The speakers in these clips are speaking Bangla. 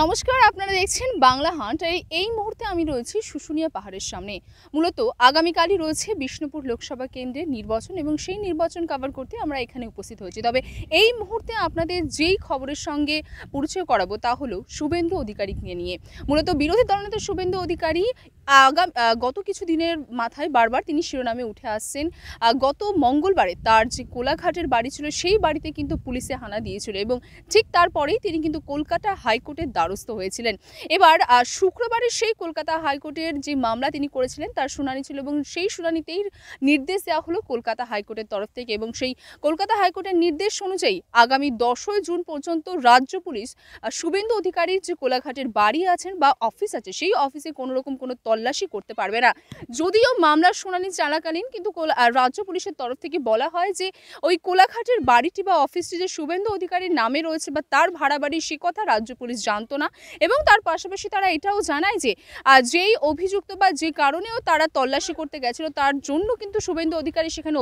নমস্কার, আপনারা দেখছেন বাংলা হান্ট। এই মুহূর্তে আমি রয়েছি শুশুনিয়া পাহাড়ের সামনে। মূলত আগামীকালই রয়েছে বিষ্ণুপুর লোকসভা কেন্দ্রের নির্বাচন এবং সেই নির্বাচন কভার করতে আমরা এখানে উপস্থিত হয়েছি। তবে এই মুহূর্তে আপনাদের যেই খবরের সঙ্গে পরিচয় করাবো তা হলো শুভেন্দু অধিকারীকে নিয়ে। মূলত বিরোধী দলনেতা শুভেন্দু অধিকারী গত কিছু দিনের মাথায় বারবার তিনি শিরোনামে উঠে আসছেন। গত মঙ্গলবারে তার যে কোলাঘাটের বাড়ি ছিল সেই বাড়িতে কিন্তু পুলিশে হানা দিয়েছিল এবং ঠিক তারপরেই তিনি কিন্তু কলকাতা হাইকোর্টের দ্বারস্থ হয়েছিলেন। এবার শুক্রবারে সেই কলকাতা হাইকোর্টের যে মামলা তিনি করেছিলেন তার শুনানি ছিল এবং সেই শুনানিতেই নির্দেশ দেওয়া হলো কলকাতা হাইকোর্টের তরফ থেকে এবং সেই কলকাতা হাইকোর্টের নির্দেশ অনুযায়ী আগামী 10ই জুন পর্যন্ত রাজ্য পুলিশ শুভেন্দু অধিকারীর যে কোলাঘাটের বাড়ি আছেন বা অফিস আছে সেই অফিসে কোনো রকম কোনো তল্লাশি করতে পারবে না। যদিও মামলার শুনানি চলাকালীন কিন্তু রাজ্য পুলিশের তরফ থেকে বলা হয় যে ওই কোলাঘাটের বাড়িটি বা অফিসটি যে শুভেন্দু অধিকারীর নামে রয়েছে বা তার ভাড়া বাড়ি সে কথা রাজ্য পুলিশ জানতো না এবং তার পাশাপাশি তারা এটাও জানায় যে যেই অভিযুক্ত বা যে কারণেও তারা তল্লাশি করতে গেছিল তার জন্য কিন্তু শুভেন্দু অধিকারী সেখানে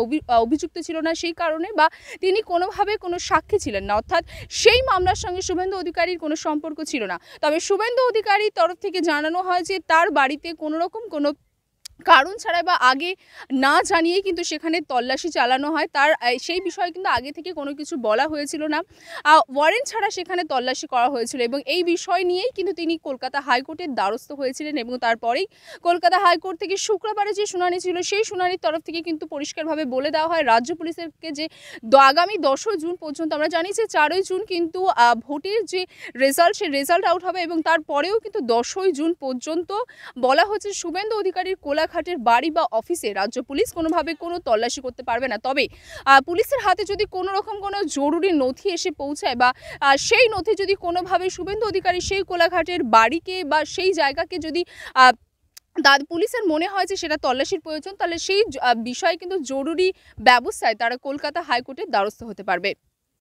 অভিযুক্ত ছিল না, সেই কারণে বা তিনি কোনোভাবে কোনো সাক্ষী ছিলেন না, অর্থাৎ সেই মামলার সঙ্গে শুভেন্দু অধিকারীর কোনো সম্পর্ক ছিল না। তবে শুভেন্দু অধিকারীর তরফ থেকে জানানো হয় যে তার বাড়িতে কোনো রকম কোনো কারণ ছাড়াই বা আগে না জানিয়েই কিন্তু সেখানে তল্লাশি চালানো হয়। তার সেই বিষয়ে কিন্তু আগে থেকে কোনো কিছু বলা হয়েছিল না, ওয়ারেন্ট ছাড়া সেখানে তল্লাশি করা হয়েছিল এবং এই বিষয় নিয়েই কিন্তু তিনি কলকাতা হাইকোর্টের দ্বারস্থ হয়েছিলেন এবং তারপরেই কলকাতা হাইকোর্ট থেকে শুক্রবারে যে শুনানি ছিল সেই শুনানির তরফ থেকে কিন্তু পরিষ্কারভাবে বলে দেওয়া হয় রাজ্য পুলিশকে যে আগামী 10ই জুন পর্যন্ত, আমরা জানি যে 4ই জুন কিন্তু ভোটের যে রেজাল্ট সেই রেজাল্ট আউট হবে এবং তারপরেও কিন্তু 10ই জুন পর্যন্ত বলা হচ্ছে শুভেন্দু অধিকারীর কোলাঘাটের বাড়ি বা অফিসে রাজ্য পুলিশ কোনোভাবে কোনো তল্লাশি করতে পারবে না। তবে পুলিশের হাতে যদি কোনো রকম কোনো জরুরি নথি এসে পৌঁছায় বা সেই নথি যদি কোনোভাবে শুভেন্দু অধিকারী সেই কোলাঘাটের বাড়িকে বা সেই জায়গাকে যদি পুলিশের মনে হয় যে সেটা তল্লাশির প্রয়োজন, তাহলে সেই বিষয়ে কিন্তু জরুরি ব্যবস্থায় তারা কলকাতা হাইকোর্টের দ্বারস্থ হতে পারবে।